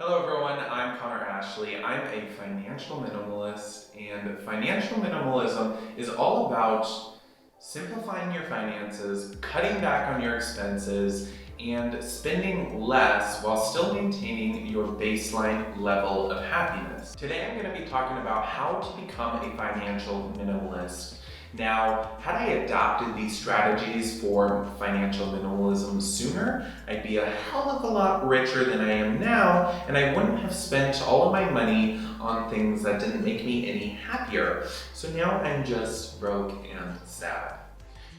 Hello everyone, I'm Connor Ashley. I'm a financial minimalist, and financial minimalism is all about simplifying your finances, cutting back on your expenses, and spending less while still maintaining your baseline level of happiness. Today I'm going to be talking about how to become a financial minimalist. Now, had I adopted these strategies for financial minimalism sooner, I'd be a hell of a lot richer than I am now, and I wouldn't have spent all of my money on things that didn't make me any happier. So now I'm just broke and sad.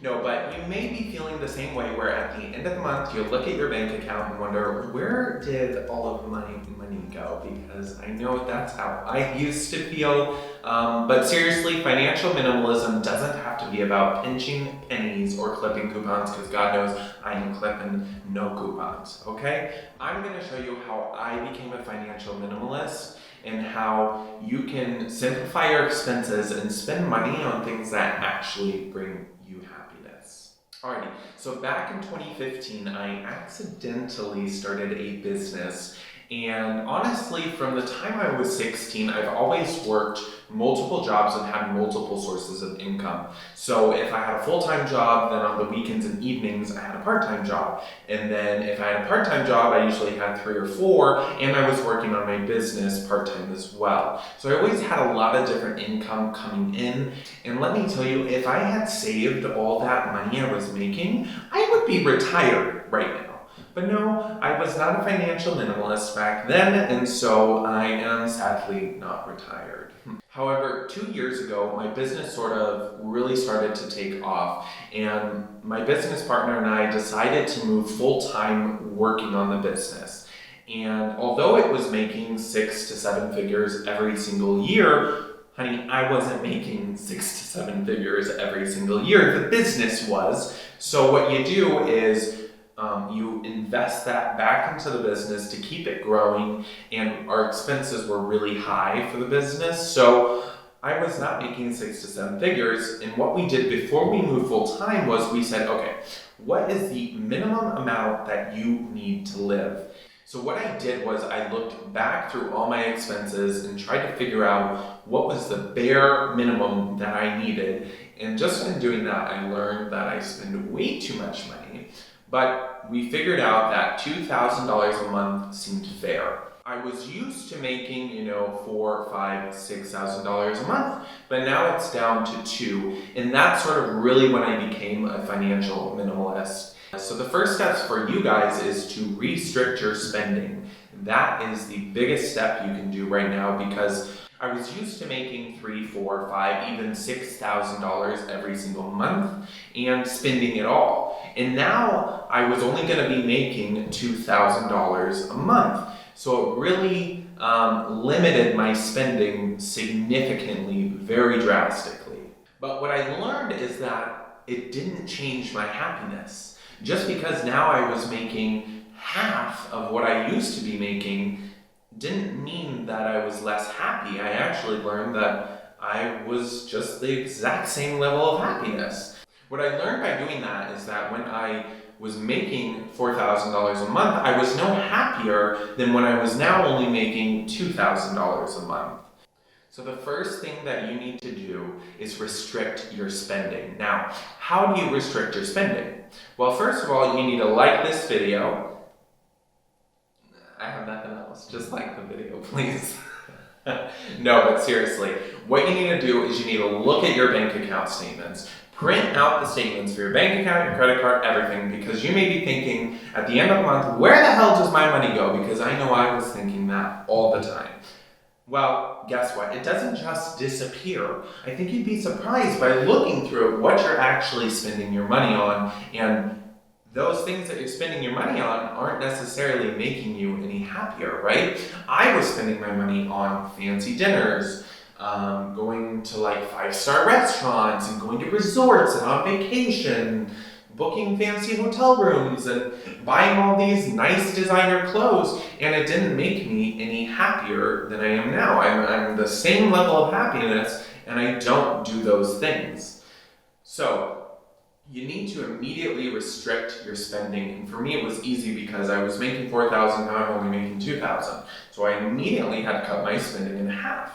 No, but you may be feeling the same way where at the end of the month you look at your bank account and wonder, where did all of my money go? Because I know that's how I used to feel. But seriously, financial minimalism doesn't have to be about pinching pennies or clipping coupons, because God knows I am clipping no coupons, okay? I'm gonna show you how I became a financial minimalist and how you can simplify your expenses and spend money on things that actually bring you happiness. Alrighty, so back in 2015, I accidentally started a business. And honestly, from the time I was 16, I've always worked multiple jobs and had multiple sources of income. So if I had a full-time job, then on the weekends and evenings, I had a part-time job. And then if I had a part-time job, I usually had 3 or 4, and I was working on my business part-time as well. So I always had a lot of different income coming in. And let me tell you, if I had saved all that money I was making, I would be retired right now. But no, I was not a financial minimalist back then, and so I am sadly not retired. However, 2 years ago, my business sort of really started to take off, and my business partner and I decided to move full-time working on the business. And although it was making 6 to 7 figures every single year, honey, I wasn't making 6 to 7 figures every single year. The business was. So what you do is you invest that back into the business to keep it growing, and our expenses were really high for the business. So I was not making 6 to 7 figures, and what we did before we moved full time was we said, okay, what is the minimum amount that you need to live? So what I did was I looked back through all my expenses and tried to figure out what was the bare minimum that I needed. And just in doing that, I learned that I spend way too much money. But we figured out that $2,000 a month seemed fair. I was used to making, $4,000, $5,000, $6,000 a month, but now it's down to 2. And that's sort of really when I became a financial minimalist. So the first steps for you guys is to restrict your spending. That is the biggest step you can do right now, because I was used to making $3,000, $4,000, $5,000, even $6,000 every single month and spending it all. And now I was only going to be making $2,000 a month. So it really limited my spending significantly, very drastically. But what I learned is that it didn't change my happiness. Just because now I was making half of what I used to be making didn't mean that I was less happy. I actually learned that I was just the exact same level of happiness. What I learned by doing that is that when I was making $4,000 a month, I was no happier than when I was now only making $2,000 a month. So the first thing that you need to do is restrict your spending. Now, how do you restrict your spending? Well, first of all, you need to like this video. I have nothing else. Just like the video, please. No, but seriously, what you need to do is you need to look at your bank account statements. Print out the statements for your bank account, your credit card, everything, because you may be thinking at the end of the month, where the hell does my money go? Because I know I was thinking that all the time. Well, guess what? It doesn't just disappear. I think you'd be surprised by looking through it what you're actually spending your money on, and those things that you're spending your money on aren't necessarily making you any happier, right? I was spending my money on fancy dinners, going to like 5-star restaurants and going to resorts and on vacation, booking fancy hotel rooms and buying all these nice designer clothes, and it didn't make me any happier than I am now. I'm the same level of happiness, and I don't do those things. So you need to immediately restrict your spending. And for me, it was easy because I was making $4,000, now I'm only making $2,000. So I immediately had to cut my spending in half.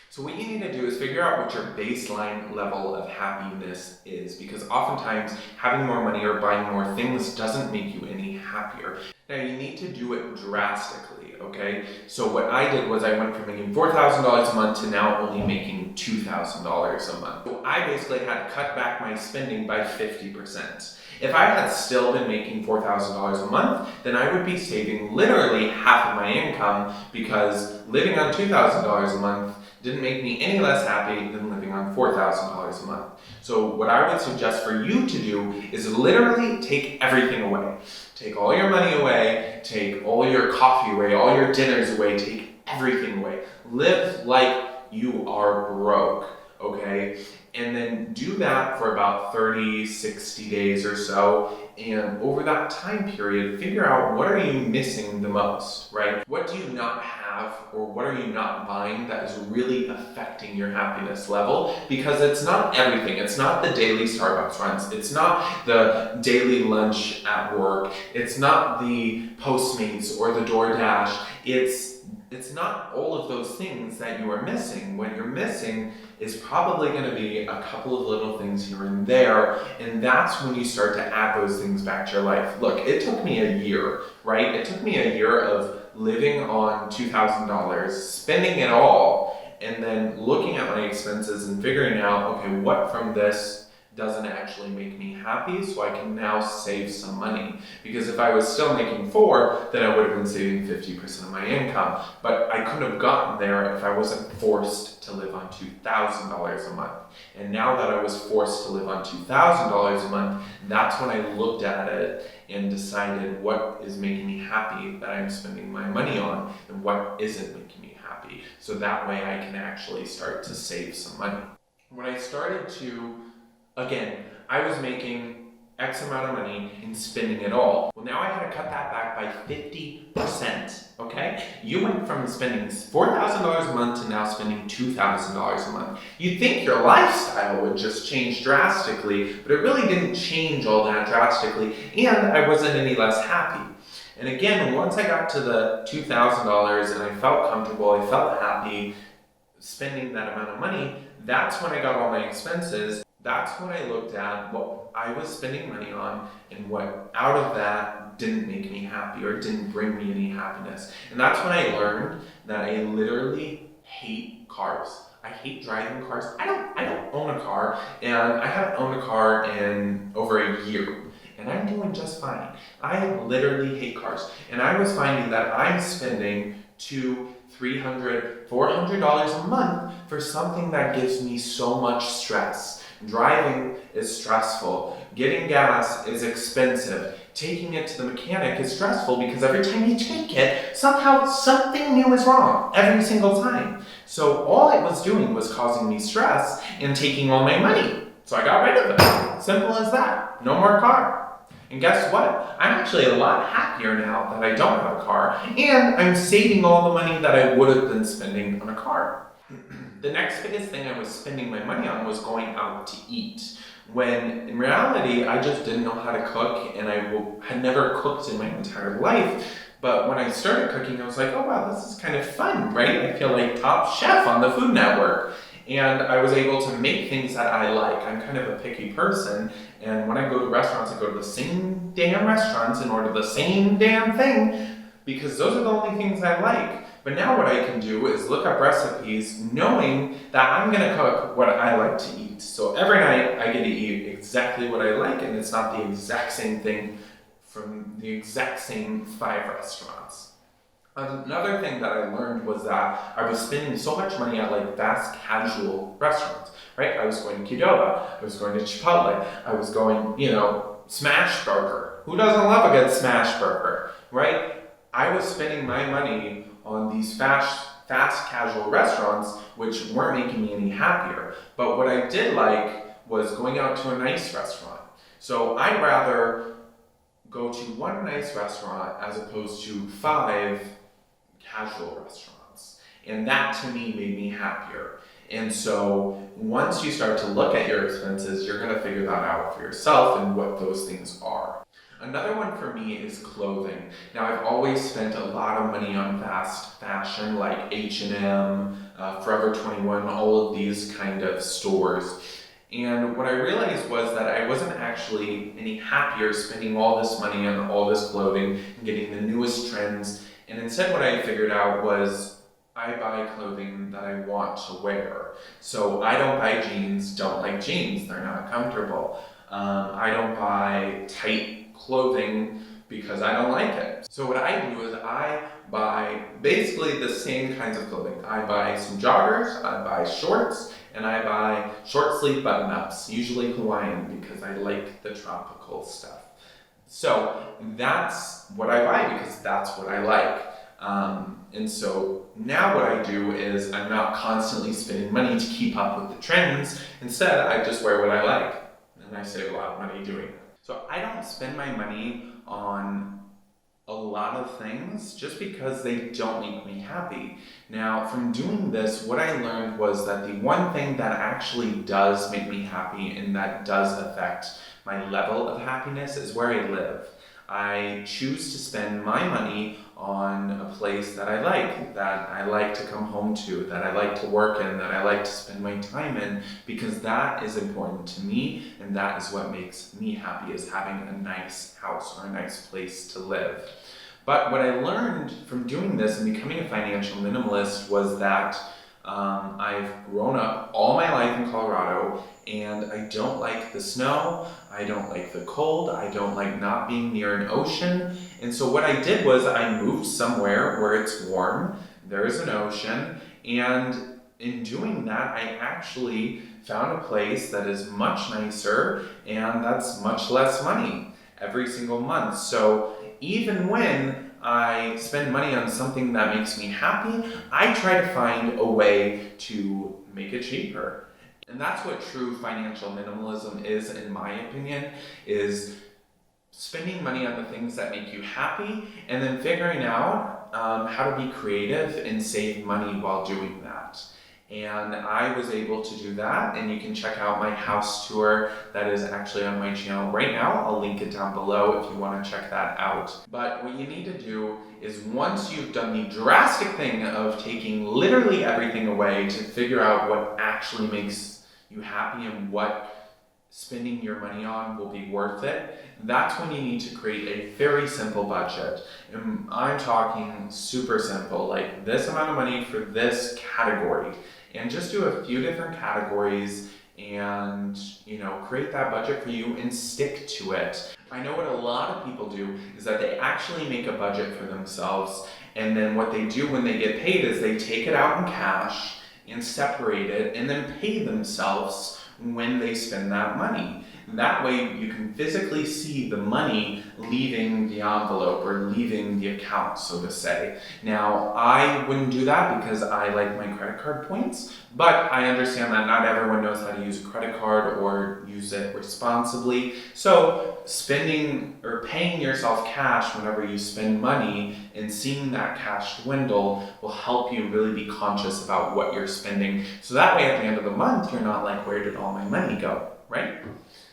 So what you need to do is figure out what your baseline level of happiness is, because oftentimes having more money or buying more things doesn't make you any happier. Now you need to do it drastically, okay? So what I did was I went from making $4,000 a month to now only making $2,000 a month. So I basically had to cut back my spending by 50%. If I had still been making $4,000 a month, then I would be saving literally half of my income, because living on $2,000 a month didn't make me any less happy than living on $4,000 a month. So what I would suggest for you to do is literally take everything away. Take all your money away, take all your coffee away, all your dinners away, take everything away. Live like you are broke, okay? And then do that for about 30, 60 days or so. And over that time period, figure out what are you missing the most, right? What do you not have, or what are you not buying that is really affecting your happiness level? Because it's not everything. It's not the daily Starbucks runs. It's not the daily lunch at work. It's not the Postmates or the DoorDash. It's not all of those things that you are missing. What you're missing is probably going to be a couple of little things here and there, and that's when you start to add those things back to your life. Look, it took me a year, right? It took me a year of living on $2,000, spending it all, and then looking at my expenses and figuring out, okay, what from this doesn't actually make me happy, so I can now save some money. Because if I was still making $4,000, then I would have been saving 50% of my income. But I couldn't have gotten there if I wasn't forced to live on $2,000 a month. And now that I was forced to live on $2,000 a month, that's when I looked at it and decided what is making me happy that I'm spending my money on, and what isn't making me happy. So that way I can actually start to save some money. When I started to Again, I was making X amount of money and spending it all. Well, now I had to cut that back by 50%, okay? You went from spending $4,000 a month to now spending $2,000 a month. You'd think your lifestyle would just change drastically, but it really didn't change all that drastically, and I wasn't any less happy. And again, once I got to the $2,000 and I felt comfortable, I felt happy spending that amount of money, that's when I got all my expenses. That's when I looked at what I was spending money on and what out of that didn't make me happy or didn't bring me any happiness. And that's when I learned that I literally hate cars. I hate driving cars. I don't own a car, and I haven't owned a car in over a year. And I'm doing just fine. I literally hate cars. And I was finding that I'm spending $200, $300, $400 a month for something that gives me so much stress. Driving is stressful. Getting gas is expensive. Taking it to the mechanic is stressful because every time you take it, somehow something new is wrong every single time. So all it was doing was causing me stress and taking all my money. So I got rid of it. Simple as that. No more car. And guess what? I'm actually a lot happier now that I don't have a car, and I'm saving all the money that I would have been spending on a car. The next biggest thing I was spending my money on was going out to eat, when in reality I just didn't know how to cook, and I had never cooked in my entire life. But when I started cooking, I was like, oh wow, this is kind of fun, right? I feel like top chef on the Food Network. And I was able to make things that I like. I'm kind of a picky person, and when I go to restaurants, I go to the same damn restaurants and order the same damn thing, because those are the only things I like. But now what I can do is look up recipes knowing that I'm gonna cook what I like to eat. So every night I get to eat exactly what I like, and it's not the exact same thing from the exact same 5 restaurants. Another thing that I learned was that I was spending so much money at like fast casual restaurants, right? I was going to Qdoba, I was going to Chipotle, I was going, Smash Burger. Who doesn't love a good Smash Burger, right? I was spending my money on these fast casual restaurants, which weren't making me any happier. But what I did like was going out to a nice restaurant. So I'd rather go to one nice restaurant as opposed to 5 casual restaurants. And that to me made me happier. And so once you start to look at your expenses, you're going to figure that out for yourself and what those things are. Another one for me is clothing. Now, I've always spent a lot of money on fast fashion like H&M, Forever 21, all of these kind of stores. And what I realized was that I wasn't actually any happier spending all this money on all this clothing and getting the newest trends. And instead what I figured out was I buy clothing that I want to wear. So I don't buy jeans, don't like jeans, they're not comfortable. I don't buy tight clothing because I don't like it. So what I do is I buy basically the same kinds of clothing. I buy some joggers, I buy shorts, and I buy short sleeve button-ups, usually Hawaiian because I like the tropical stuff. So that's what I buy because that's what I like. And so now what I do is I'm not constantly spending money to keep up with the trends. Instead, I just wear what I like, and I save a lot of money doing it. So I don't spend my money on a lot of things just because they don't make me happy. Now, from doing this, what I learned was that the one thing that actually does make me happy and that does affect my level of happiness is where I live. I choose to spend my money on a place that I like to come home to, that I like to work in, that I like to spend my time in, because that is important to me, and that is what makes me happy, is having a nice house or a nice place to live. But what I learned from doing this and becoming a financial minimalist was that I've grown up all my life in Colorado, and I don't like the snow, I don't like the cold, I don't like not being near an ocean. And so what I did was I moved somewhere where it's warm, there's an ocean, and in doing that I actually found a place that is much nicer and that's much less money every single month. So even when I spend money on something that makes me happy, I try to find a way to make it cheaper. And that's what true financial minimalism is, in my opinion, is spending money on the things that make you happy and then figuring out how to be creative and save money while doing that. And I was able to do that, and you can check out my house tour that is actually on my channel right now. I'll link it down below if you want to check that out. But what you need to do is, once you've done the drastic thing of taking literally everything away to figure out what actually makes you happy and what spending your money on will be worth it, that's when you need to create a very simple budget. And I'm talking super simple, like this amount of money for this category, and just do a few different categories and create that budget for you and stick to it. I know what a lot of people do is that they actually make a budget for themselves, and then what they do when they get paid is they take it out in cash and separate it and then pay themselves when they spend that money. That way you can physically see the money leaving the envelope or leaving the account, so to say. Now, I wouldn't do that because I like my credit card points, but I understand that not everyone knows how to use a credit card or use it responsibly. So spending or paying yourself cash whenever you spend money and seeing that cash dwindle will help you really be conscious about what you're spending. So that way at the end of the month, you're not like, where did all my money go, right?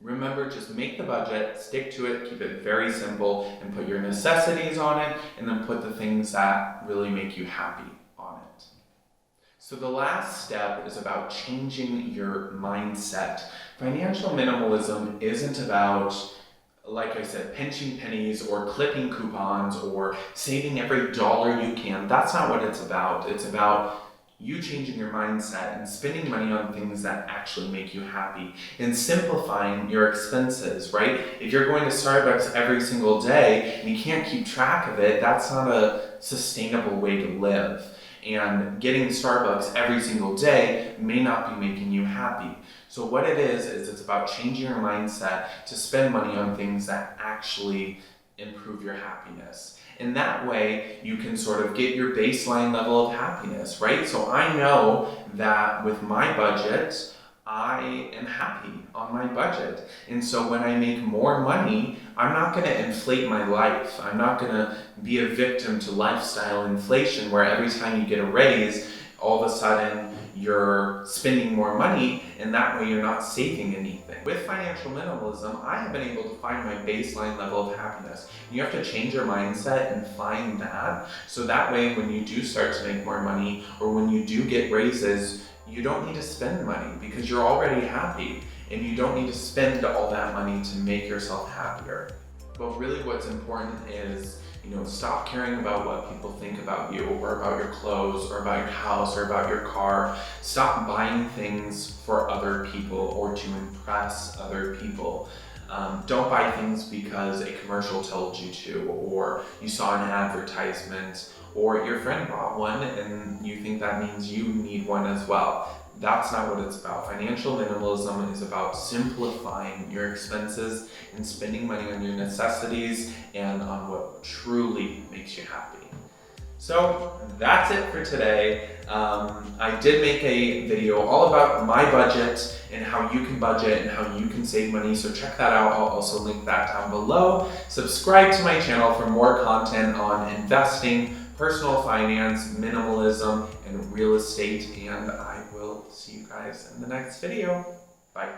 Remember, just make the budget, stick to it, keep it very simple, and put your necessities on it, and then put the things that really make you happy on it. So the last step is about changing your mindset. Financial minimalism isn't about, like I said, pinching pennies or clipping coupons or saving every dollar you can. That's not what it's about. It's about you changing your mindset and spending money on things that actually make you happy and simplifying your expenses, right? If you're going to Starbucks every single day and you can't keep track of it, that's not a sustainable way to live. And getting Starbucks every single day may not be making you happy. So what it is it's about changing your mindset to spend money on things that actually improve your happiness. And that way you can sort of get your baseline level of happiness, right? So I know that with my budget, I am happy on my budget. And so when I make more money, I'm not going to inflate my life. I'm not going to be a victim to lifestyle inflation where every time you get a raise, all of a sudden you're spending more money, and that way you're not saving anything. With financial minimalism, I have been able to find my baseline level of happiness. You have to change your mindset and find that, so that way when you do start to make more money, or when you do get raises, you don't need to spend money because you're already happy, and you don't need to spend all that money to make yourself happier. But really what's important is, stop caring about what people think about you, or about your clothes, or about your house, or about your car. Stop buying things for other people or to impress other people. Don't buy things because a commercial told you to, or you saw an advertisement, or your friend bought one and you think that means you need one as well. That's not what it's about. Financial minimalism is about simplifying your expenses and spending money on your necessities and on what truly makes you happy. So that's it for today. I did make a video all about my budget and how you can budget and how you can save money, so check that out. I'll also link that down below. Subscribe to my channel for more content on investing, personal finance, minimalism, and real estate, and I will see you guys in the next video. Bye.